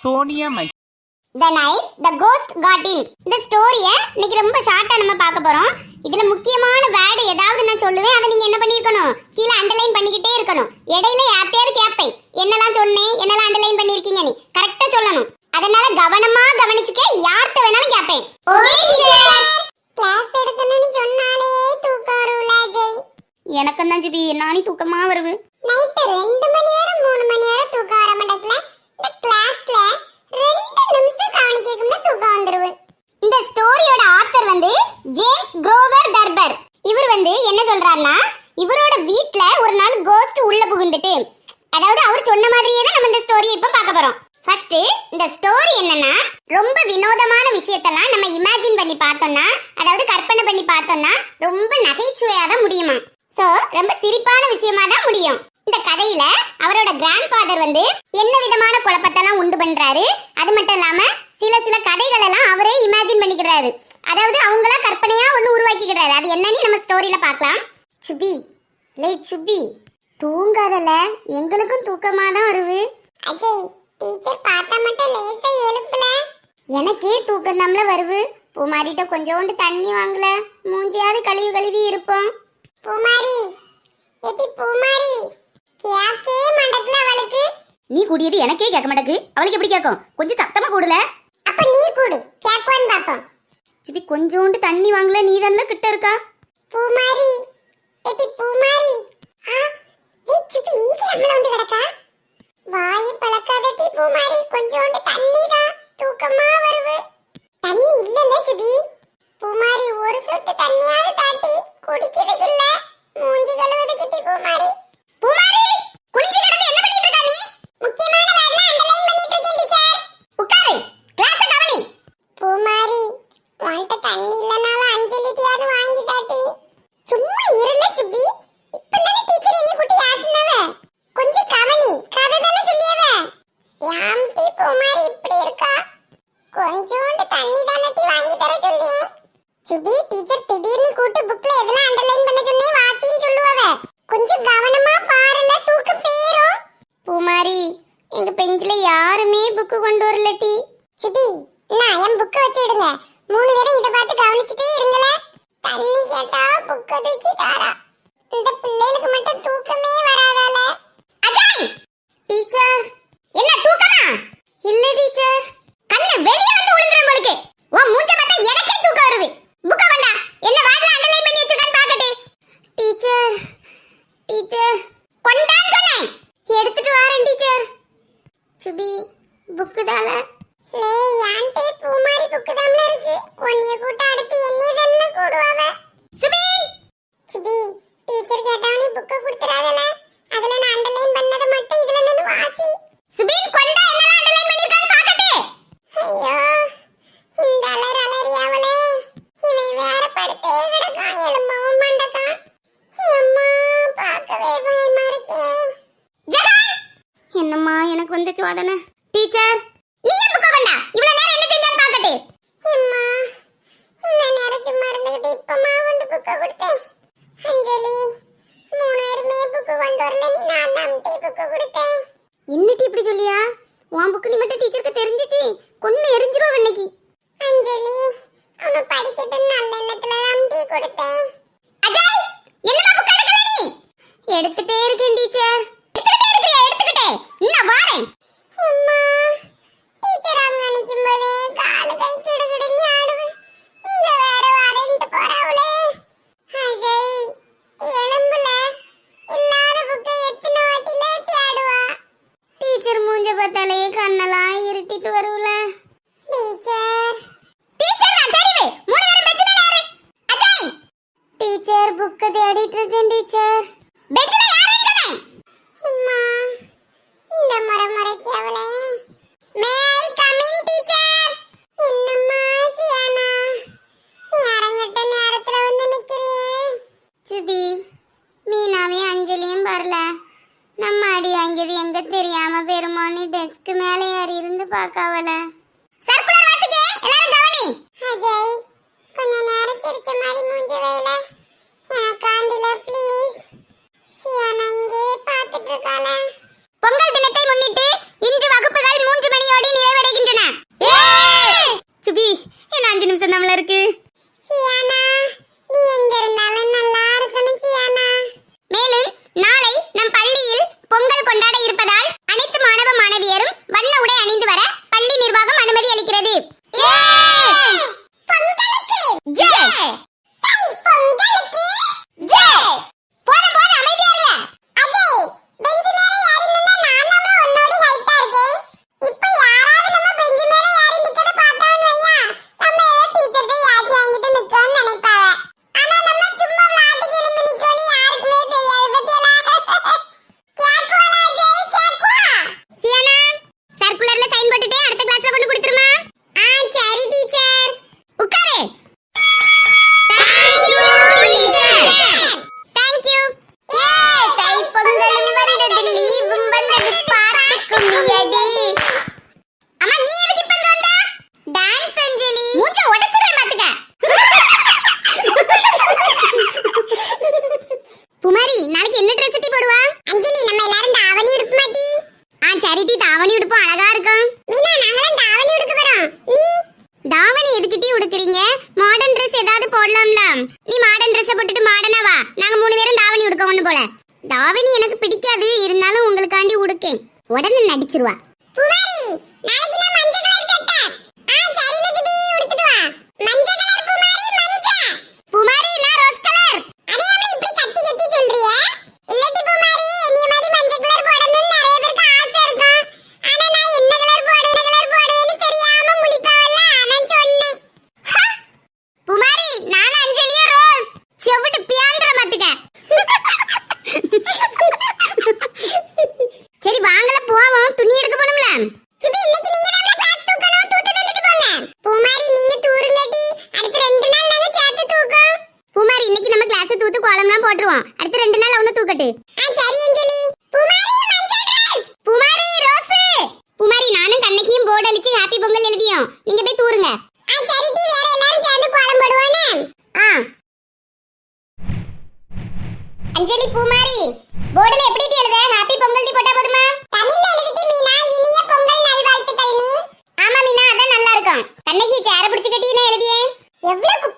Sonia my The night the ghost got in. இந்த ஸ்டோரியை இன்னைக்கு ரொம்ப ஷார்ட்டா நம்ம பார்க்க போறோம். இதுல முக்கியமான வேர்டு ஏதாவது நான் சொல்லுவேன், அதை நீங்க என்ன பண்ணிருக்கணும், கீழே அண்டர்லைன் பண்ணிக்கிட்டே இருக்கணும். இடையில யார்ட்டையாவது கேட்பேன், என்னெல்லாம் சொன்னேன், என்னெல்லாம் அண்டர்லைன் பண்ணிருக்கீங்க, நீ கரெக்டா சொல்லணும். அதனால கவனமா கவனிச்சுக்க, யார்கிட்ட வேணாலும் கேட்பேன். Okay teacher. கிளாஸ் எடுக்கணும்னு சொன்னாலே தூக்கம் வரும்ல ஜெய். எனக்கும் தான் ஜிபி, நானே தூக்கமா வருது. நைட் 2 மணி வரை 3 மணி வரை தூக்கம் வர மாட்டேங்கல. இந்த கிளாஸ்ல 2 நிமிஷம் கவனிக்கக்கும்னா தூக்கம் வந்துருது. இந்த ஸ்டோரியோட ஆத்தர் வந்து ஜேம்ஸ் குரோவர் தர்பர். இவர் வந்து என்ன சொல்றாருன்னா, இவரோட வீட்ல ஒரு நாள் கோஸ்ட் உள்ள புகுந்துட்டு, அதாவது அவர் சொன்ன மாதிரியே தான் நம்ம இந்த ஸ்டோரியை இப்ப பார்க்க போறோம். ஃபர்ஸ்ட் இந்த ஸ்டோரி என்னன்னா, ரொம்ப வினோதமான விஷயத்தெல்லாம் நம்ம இமேஜின் பண்ணி பார்த்தோம்னா, அதாவது கற்பனை பண்ணி பார்த்தோம்னா ரொம்ப நகைச்சுவையா தான் முடியுமா. சோ ரொம்ப சிரிப்பான விஷயமா தான் முடியும். இந்த கதையில அவரோட கிராண்ட் ஃபாதர் வந்து என்ன விதமான குழப்பத்தெல்லாம் உண்டு பண்றாரு, அது மட்டும் இல்லாம சில கதைகள் எல்லாம் அவரே இமேஜின் பண்ணிக்கிறாரு, அதாவது அவங்களா கற்பனையா ஒண்ணு உருவாக்கிக்கிறாரு. அது என்னன்னு நம்ம ஸ்டோரியில பார்க்கலாம். சுபி லேட் சுபி, தூங்காதல, எங்களுக்கும் தூக்கமா தான் வருது. அஜய் டீச்சர் பார்த்தா மட்டும் லேசா எழுப்பல, எனக்கே தூக்கம் நம்மள வருது. பூமாரிட்ட கொஞ்சோண்டு தண்ணி வாங்கல, மூஞ்சியாவது கழுவி இருப்போம். பூமாரி ஏடி பூமாரி, கேக்கே மண்டக்கல அவளுக்கு. நீ கூடியது எனக்கே கேட்க மாட்டேங்குது, அவளுக்கு எப்படி கேட்கும்? கொஞ்சம் சத்தமா கூடல. அப்ப நீ கூடு, கேக்குவான்னு பாப்போம். சுபி கொஞ்சோண்டு தண்ணி வாங்கல, நீ தான்ல கிட்ட இருக்கா. பூமாரி ஏடி பூமாரி, ஏய் சுபி இங்க அம்மா வந்து கிடக்கா. வாயை பழக்காதடி பூமாரி, கொஞ்சோண்டு தண்ணி தான், தூக்கமா வருது. தண்ணி இல்லல சுபி. பூமாரி ஒரு சொட்டு தண்ணியாவது தாட்டி குடிக்கிறதுக்கு இல்ல, மூஞ்சி கழுவுறதுக்கு பூமாரி. பூமாரி குடிச்சு கிடந்து என்ன பண்ணிட்டு இருக்கா நீ? முக்கியமான வேர்ட்ல அண்டர்லைன் பண்ணிட்டு இருக்கேன் டீச்சர். உட்காரு, கிளாஸ் கவனி. பூமாரி உன்கிட்ட தண்ணி இல்லனாலும் அஞ்சலிட்டியாவது வாங்கி தாட்டி. சும்மா இருல சுபி, இப்பதானே டீச்சர் என்னை கூட்டி ஆசுனவ, கொஞ்சம் கவனி, கதை தானே சொல்லியவ. யாம் டீ பூமாரி இப்படி இருக்கா, கொஞ்சோண்டு தண்ணி தானே டீ வாங்கி தர சொல்லியே. சுபி டீச்சர் திடீர்னு கூட்டு புக்ல எதெல்லாம் அண்டர்லைன் பண்ண சொன்னே வாசின்னு சொல்லுவாவ, கொஞ்சம் கவனமா பாருல, தூக்கம் பேரும். பூமாரி எங்க பெஞ்சில யாருமே புக்கு கொண்டு வரல டி. சுபி நான் என் புக்க வச்சிடுங்க, 3 பேரும் இத பார்த்து கவனிச்சிட்டே இருங்களே. தண்ணி கேட்டா புக்க தூக்கி தாரா, இந்த பிள்ளைகளுக்கு மட்டும் தூக்கமே வராதால. அஜய் டீச்சர் என்ன தூக்கமா? இல்ல டீச்சர், கண்ணு வெளிய வந்து விழுந்துறேன் உங்களுக்கு. ஓ மூஞ்ச பார்த்தா எனக்கே தூக்கம் வருது. புக்க வந்தா என்ன வாட்ல அண்டர்லைன் பண்ணி வச்சிருக்கான்னு பாக்கட்டே. டீச்சர் டீச்சர் கொண்டான்னு சொன்னேன், எடுத்துட்டு வரேன் டீச்சர். சுபி புக்கு தால. லே யான்டே பூமாரி புக்கு தாம்ல இருக்கு, ஒன்னிய கூட்ட அடுத்து என்னைய தான்ல கூடுவாவ. சுபி சுபி டீச்சர் கேட்டானே புக்க கொடுத்துறாதல, அதுல நான் அண்டர்லைன் பண்ணத மட்டும் இதுல நின்னு வாசி. சுபி கொண்டா என்னலாம் அண்டர்லைன் பண்ணிருக்கான்னு பாக்கட்டே. ஐயோ இந்த அலறியாவளே, இவன் வேற படுத்தே கிடக்கான், எலும்பவும் மண்டக்கான். அம்மா பார்க்கவே பயமா இருக்கே. ஜெகன் என்னம்மா எனக்கு வந்து சோதனை. டீச்சர் நீ ஏன் புக்க கொண்டா, இவ்வளவு நேரம் என்ன செஞ்சான்னு பாக்கட்டே. அம்மா இவ்வளவு நேரம் சும்மா இருந்துகிட்டு இப்பமா வந்து புக்க கொடுத்தேன். அஞ்சலி 3 பேருமே புக்கு கொண்டு வரல, நீ நான் தான் புக்கு கொடுத்தேன். இன்னிட்டு இப்படி சொல்லியா? உன் புக்கு நீ மட்டும் டீச்சருக்கு தெரிஞ்சிச்சு கொன்னு எரிஞ்சிருவ இன்னைக்கு. அஞ்சலி அவனை படிக்கட்டுன்னு நல்ல எண்ணத்துல தான் கொடுத்தேன். அஜய் என்னமா புக் எடுக்கல நீ? எடுத்துட்டே இருக்கேன் டீச்சர். எடுத்துக்கிட்டே இன்னும் வாரேன். அம்மா டீச்சர் அங்க நிக்கும்போதே காலு கை கிடுகிடுன்னு ஆடுது, இந்த வேற வாரேன்ட்டு போறாவளே. அஜய் எலும்புல இல்லாத புக்கை எத்தனை வாட்டில தேடுவா. டீச்சர் மூஞ்ச பார்த்தாலே கண்ணெல்லாம் இருட்டிட்டு வருவல. டீச்சர் டீச்சர் நான் தெரிவே 3 பேரும் பெஞ்ச் மேல ஏறு. அஜய் டீச்சர் புக்க தேடிட்டு இருக்கேன் டீச்சர். பெஞ்ச்ல யாரன்னு சொன்னேன்? அம்மா இந்த மரமறைக்கவளே. மே ஐ கம் இன் டீச்சர். என்னம்மா சியானா, யாரங்கட்ட நேரத்துல வந்து நிக்கிறியே. சுபி மீனாவே அஞ்சலியும் வரல, நம்ம அடி வாங்கியது எங்க தெரியாம பெருமானி டெஸ்க் மேல ஏறி இருந்து பாக்காவல. சர்க்குலர் வாசிக்கே, எல்லாரும் கவனி. அஜய் கொஞ்ச நேரம் சிரிச்ச மாதிரி மூஞ்ச வேல, எனக்காண்டில ப்ளீஸ். சியானங்கே பார்த்துட்டு இருக்கால. பொங்கல் தினத்தை முன்னிட்டு இன்று வகுப்புகள் 3 மணியோடு நிறைவடையும். கண்டுபிடிச்சிருவா. பூமாரி நாளைக்கு நான் மஞ்சள் கலர் சட்டை. சரி லட்சுமி எடுத்துட்டு வா. மஞ்சள் கலர் பூமாரி மஞ்சள். பூமாரி நான் ரோஸ் கலர். அதே அவளை இப்படி கத்தி கத்தி சொல்றியே? இல்லடி பூமாரி என்னைய மாதிரி மஞ்சள் கலர் போடணும்னு நிறைய பேருக்கு ஆசை இருக்கும். ஆனா நான் என்ன கலர் போடுவேன்னு தெரியாம முழிப்பவல்ல அதான் சொன்னேன். பூமாரி நான் அஞ்சலியும் ரோஸ். செவிட்டு பியாந்திர மாத்துக்க. சரி வாங்கல போவோம், துணி எடுக்க போணும்ல. சுபி இன்னைக்கு நீங்க நம்ம கிளாஸ் தூக்கணும், தூத்து தந்துட்டு போங்க. பூமாரி நீங்க தூருங்கடி, அடுத்து 2 நாள் நாங்க சேர்த்து தூக்கோம். பூமாரி இன்னைக்கு நம்ம கிளாஸ் தூத்து கோலம்லாம் போட்டுருவோம், அடுத்து 2 நாள் அவன தூக்கட்டு. சரி அஞ்சலி. பூமாரி மஞ்சள் ட்ரெஸ். பூமாரி ரோஸ். பூமாரி நானும் கண்ணகியும் போர்டு அடிச்சு ஹாப்பி பொங்கல் எழுதியோம், நீங்க போய் தூருங்க. சரி டி வேற எல்லாரும் சேர்ந்து கோலம் போடுவானே. அஞ்சலி பூமாரி போர்டுல எப்படி எழுத? ஹாப்பி பொங்கல் டி போட்டா போதுமா? தமிழ்ல எழுதிட்டு மீனா இனிய பொங்கல் நல்வாழ்த்துக்கள் நீ. ஆமா மீனா அதான் நல்லா இருக்கும். கண்ணகி சேர பிடிச்சு கட்டி நான் எழுதியே. எவ்வளவு